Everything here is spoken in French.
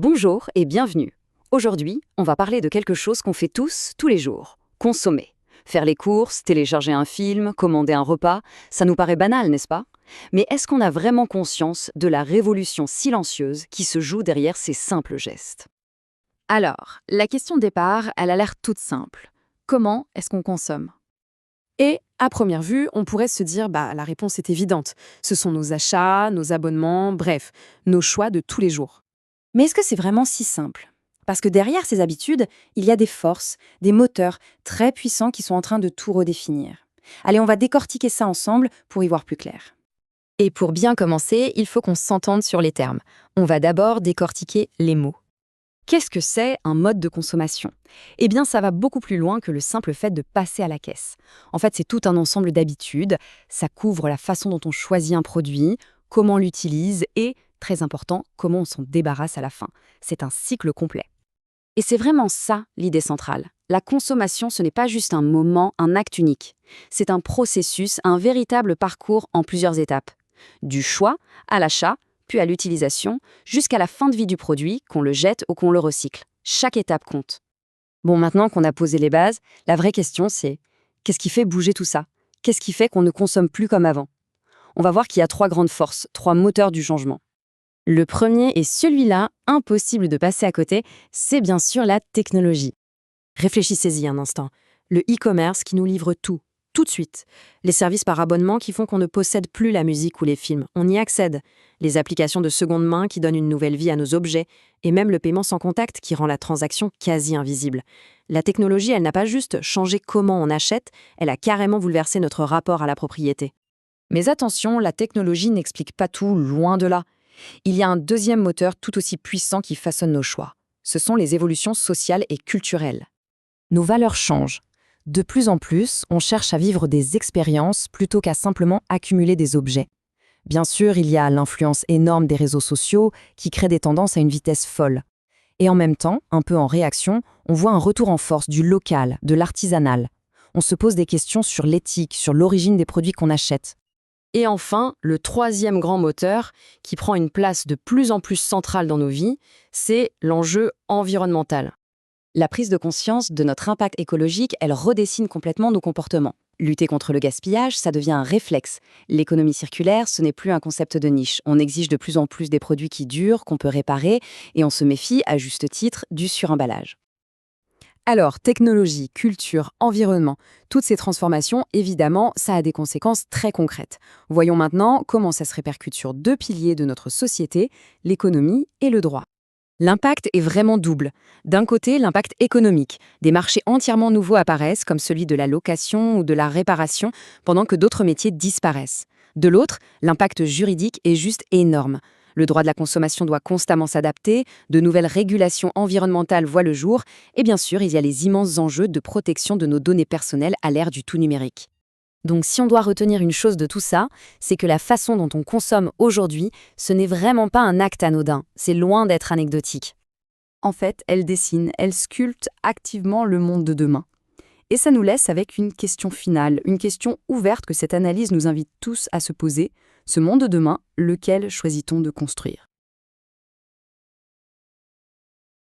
Bonjour et bienvenue. Aujourd'hui, on va parler de quelque chose qu'on fait tous les jours. Consommer. Faire les courses, télécharger un film, commander un repas, ça nous paraît banal, n'est-ce pas? Mais est-ce qu'on a vraiment conscience de la révolution silencieuse qui se joue derrière ces simples gestes? Alors, la question de départ, elle a l'air toute simple. Comment est-ce qu'on consomme? Et, à première vue, on pourrait se dire, la réponse est évidente. Ce sont nos achats, nos abonnements, bref, nos choix de tous les jours. Mais est-ce que c'est vraiment si simple? Parce que derrière ces habitudes, il y a des forces, des moteurs très puissants qui sont en train de tout redéfinir. Allez, on va décortiquer ça ensemble pour y voir plus clair. Et pour bien commencer, il faut qu'on s'entende sur les termes. On va d'abord décortiquer les mots. Qu'est-ce que c'est un mode de consommation? Eh bien, ça va beaucoup plus loin que le simple fait de passer à la caisse. En fait, c'est tout un ensemble d'habitudes. Ça couvre la façon dont on choisit un produit, comment on l'utilise et, très important, comment on s'en débarrasse à la fin. C'est un cycle complet. Et c'est vraiment ça l'idée centrale. La consommation, ce n'est pas juste un moment, un acte unique. C'est un processus, un véritable parcours en plusieurs étapes. Du choix à l'achat, puis à l'utilisation, jusqu'à la fin de vie du produit, qu'on le jette ou qu'on le recycle. Chaque étape compte. Bon, maintenant qu'on a posé les bases, la vraie question c'est qu'est-ce qui fait bouger tout ça? Qu'est-ce qui fait qu'on ne consomme plus comme avant? On va voir qu'il y a 3 grandes forces, 3 moteurs du changement. Le premier, et celui-là, impossible de passer à côté, c'est bien sûr la technologie. Réfléchissez-y un instant. Le e-commerce qui nous livre tout de suite. Les services par abonnement qui font qu'on ne possède plus la musique ou les films, on y accède. Les applications de seconde main qui donnent une nouvelle vie à nos objets, et même le paiement sans contact qui rend la transaction quasi invisible. La technologie, elle n'a pas juste changé comment on achète, elle a carrément bouleversé notre rapport à la propriété. Mais attention, la technologie n'explique pas tout, loin de là. Il y a un deuxième moteur tout aussi puissant qui façonne nos choix. Ce sont les évolutions sociales et culturelles. Nos valeurs changent. De plus en plus, on cherche à vivre des expériences plutôt qu'à simplement accumuler des objets. Bien sûr, il y a l'influence énorme des réseaux sociaux qui créent des tendances à une vitesse folle. Et en même temps, un peu en réaction, on voit un retour en force du local, de l'artisanal. On se pose des questions sur l'éthique, sur l'origine des produits qu'on achète. Et enfin, le troisième grand moteur, qui prend une place de plus en plus centrale dans nos vies, c'est l'enjeu environnemental. La prise de conscience de notre impact écologique, elle redessine complètement nos comportements. Lutter contre le gaspillage, ça devient un réflexe. L'économie circulaire, ce n'est plus un concept de niche. On exige de plus en plus des produits qui durent, qu'on peut réparer, et on se méfie, à juste titre, du suremballage. Alors, technologie, culture, environnement, toutes ces transformations, évidemment, ça a des conséquences très concrètes. Voyons maintenant comment ça se répercute sur 2 piliers de notre société, l'économie et le droit. L'impact est vraiment double. D'un côté, l'impact économique. Des marchés entièrement nouveaux apparaissent, comme celui de la location ou de la réparation, pendant que d'autres métiers disparaissent. De l'autre, l'impact juridique est juste énorme. Le droit de la consommation doit constamment s'adapter, de nouvelles régulations environnementales voient le jour, et bien sûr, il y a les immenses enjeux de protection de nos données personnelles à l'ère du tout numérique. Donc si on doit retenir une chose de tout ça, c'est que la façon dont on consomme aujourd'hui, ce n'est vraiment pas un acte anodin, c'est loin d'être anecdotique. En fait, elle dessine, elle sculpte activement le monde de demain. Et ça nous laisse avec une question finale, une question ouverte que cette analyse nous invite tous à se poser. Ce monde de demain, lequel choisit-on de construire ?